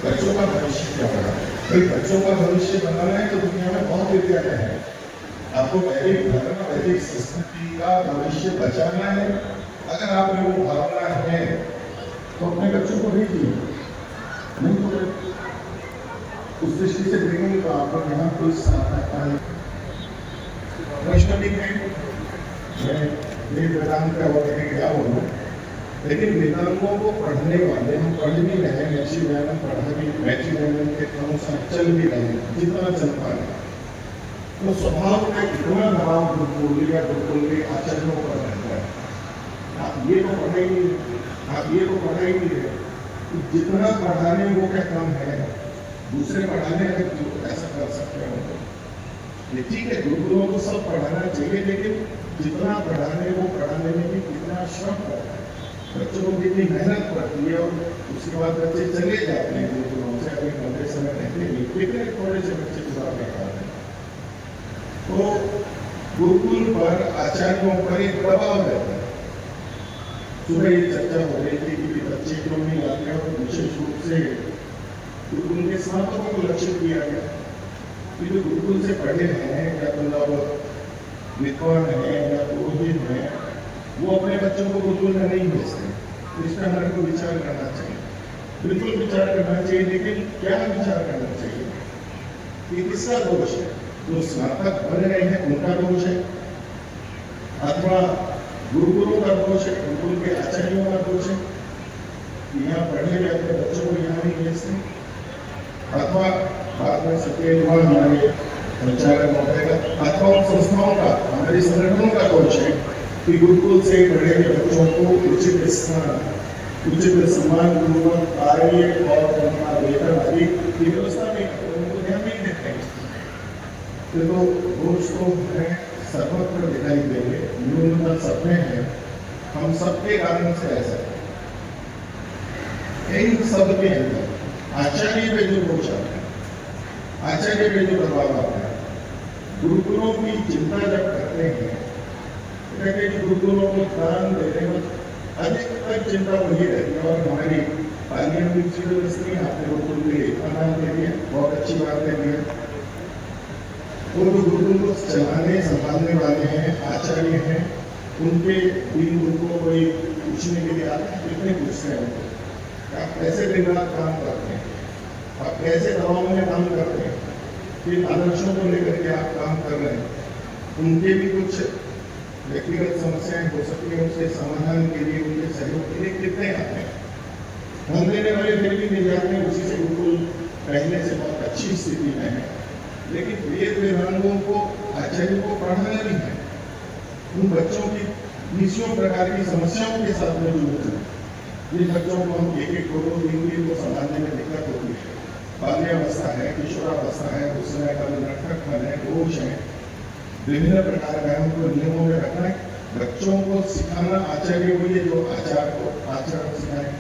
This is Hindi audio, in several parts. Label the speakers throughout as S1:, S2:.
S1: बच्चों का भविष्य क्या होगा? भाई बच्चों का भविष्य बनाना है तो दुनिया में बहुत विद्यालय है। आपको वैदिक धर्म वैदिक संस्कृति का भविष्य बचाना है। अगर आप में वो भावना है तो अपने बच्चों को भेजिए, नहीं तो उस दृष्टि से देखेंगे तो आपको यहाँ कोई वैष्णवी में वेदांत का वो क्या बोलूँ, लेकिन वेदांतों को पढ़ने वाले हम पढ़ भी रहे हैं, ऐसी व्यायाम पढ़ा भी वैसी व्यायाम के अनुसार चल भी रहे हैं जितना चल पाए, तो स्वभाव में इतना दबाव गुरुकुल या गुरुकुल के आचरणों पर रहता है। आप ये तो पढ़े ही नहीं, आप ये तो पढ़ा ही नहीं है, जितना पढ़ाने वो क्या काम है, दूसरे पढ़ाने अगर ऐसा कर सकते हो ये ठीक है, गुरुकुलों को सब पढ़ाना चाहिए, लेकिन जितना पढ़ाने वो पढ़ाने में भी कितना श्रम करता है, बच्चों को कितनी मेहनत पड़ती है, और उसके बाद बच्चे चले जाते हैं गुरुकुलों से, अभी लंबे समय रहते नहीं, कितने थोड़े से बच्चे गुजार कर पाते हैं। तो गुरुकुल पर आचार्यों पर एक दबाव रहता है। सुबह ये चर्चा हो रही थी कि बच्चे क्यों नहीं आते हैं, और विशेष रूप से गुरुकुल के स्नातकों को लक्षित किया गया कि जो गुरुकुल से पढ़े हैं या मतलब विद्वान है या पुरोहित है, वो अपने बच्चों को गुरुकुल में नहीं भेजते। तो इस पर हमारे को विचार करना चाहिए, बिल्कुल विचार करना चाहिए, लेकिन क्या विचार करना चाहिए कि किसका दोष है? जो स्नातक बन रहे हैं उनका दोष है, अथवा गुरुकुलों का दोष है, गुरुकुल के आचार्यों का दोष है, यहाँ पढ़ने में अपने बच्चों को यहाँ नहीं भेजते, अथवा बाद में सत्य हमारे संचालक महोदय का अथवा संस्थाओं का, हमारे संगठनों का दोष है कि गुरुकुल से पढ़े हुए बच्चों को उचित स्थान, उचित सम्मान पूर्वक कार्य और उनका वेतन आदि की व्यवस्था नहीं करते, उनको ध्यान नहीं देते हैं। तो दोष तो हमें सर्वत्र दिखाई देंगे, न्यूनतम सब में है, हम सबके कारण से ऐसा है। इन सब के अंदर आचार्य पे जो दोष आता है, आचार्य पे जो दबाव आता है, गुरुकुलों की चिंता जब करते हैं, कहते कि गुरुकुलों को दान देने में अधिकतर चिंता वही रहती है, और हमारी पार्लियामेंट यूनिवर्सिटी आपने गुरुकुल के दान दे दिया, बहुत अच्छी बात है। वो जो गुरुकुल को चलाने संभालने वाले हैं, आचार्य हैं, उनके दिन उनको कोई पूछने के लिए आते हैं, कितने पूछते हैं उनको आप कैसे दिन रात काम करते हैं, आप कैसे दबाव में काम करते हैं, किन आदर्शों को लेकर के आप काम कर रहे हैं, उनके भी कुछ व्यक्तिगत समस्याएं हो सकती है, उसके समाधान के लिए, उनके सहयोग के लिए कितने आते हैं। हम देने वाले फिर भी मिल जाते हैं, उसी से बिल्कुल पहले से बहुत अच्छी स्थिति में है, लेकिन वेद वेदांतों को आचार्य को पढ़ाना नहीं है, उन बच्चों की निश्चित प्रकार की समस्याओं के साथ में जुड़ते हैं, जिन बच्चों को हम एक एक दो दिन के को संभालने में दिक्कत होती है, बाल्यावस्था है, किशोरावस्था है, उस समय का नटखटपन है, दोष है, विभिन्न प्रकार का उनको नियमों में रखना है, बच्चों को सिखाना आचार्य को, ये जो आचार को आचरण सिखाए,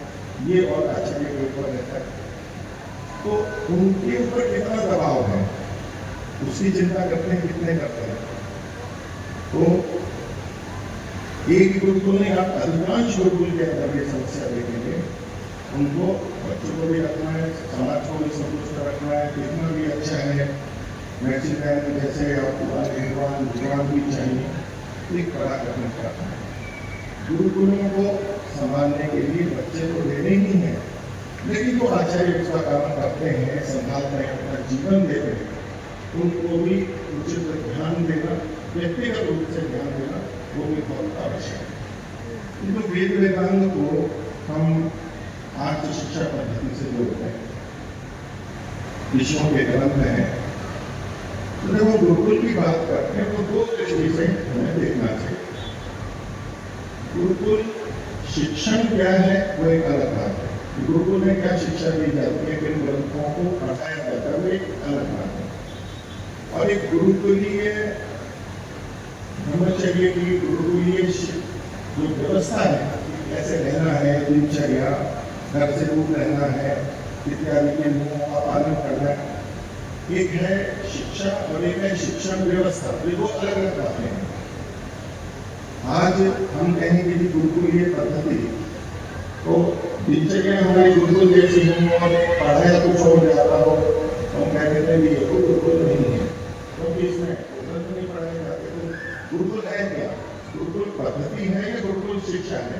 S1: ये और आचार्य के ऊपर रहता है। तो उनके ऊपर कितना दबाव है, उसकी चिंता करते हैं, कितने करते हैं। तो एक गुरुकुल नहीं, आप अधिकांश गुरुकुल के अंदर ये समस्या देखेंगे, उनको बच्चों को भी रखना है, समाज को भी संतुष्ट रखना है, देखना भी अच्छा है, मैक्सिमम जैसे विद्वान भी चाहिए, एक बड़ा कदम करना है। गुरुकुलों को संभालने के लिए बच्चे तो लेने ही हैं, लेकिन जो आचार्य उसका काम करते हैं, संभालते हैं, अपना जीवन देते हैं, उनको भी उचित ध्यान देना, व्यक्तिगत रूप से ध्यान देना, वो भी बहुत आवश्यक है। तो वेद वेदांत को हम आर्थ शिक्षा पद्धति से जोड़ते हैं, विषयों के ग्रंथ हैं, तो जब वो गुरुकुल की बात करते हैं तो दो दृष्टि से हमें देखना चाहिए। गुरुकुल शिक्षण क्या है वो एक अलग बात है, गुरुकुल में क्या शिक्षा दी जाती है, किन ग्रंथों को पढ़ाया जाता है वो एक अलग बात है। और एक गुरुकुलीय ब्रह्मचर्य की गुरुकुलीय जो व्यवस्था है, कैसे रहना है, दिनचर्या, घर से दूर रहना है इत्यादि के नियमों का पालन करना है, एक है शिक्षा और एक है शिक्षण व्यवस्था, ये दो अलग अलग बातें हैं। आज हम कहेंगे कि गुरुकुलीय पद्धति तो दिनचर्या हमारी गुरुकुल जैसी हो और पढ़ाया कुछ हो जाता हो, हम कह देते हैं ये तो गुरुकुल नहीं है, क्योंकि इसमें गुरुकुल में नहीं पढ़ाए जाते। तो गुरुकुल है क्या? गुरुकुल पद्धति है या गुरुकुल शिक्षा है?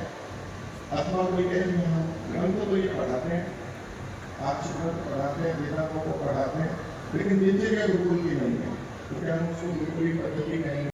S1: अथवा कोई कहे यहाँ ग्रंथ तो ये पढ़ाते हैं, आप शिक्षक पढ़ाते हैं, वेदांतों को पढ़ाते हैं, लेकिन दिनचर्या गुरुकुल की नहीं है, तो क्या हम उसको गुरुकुल की पद्धति कहेंगे?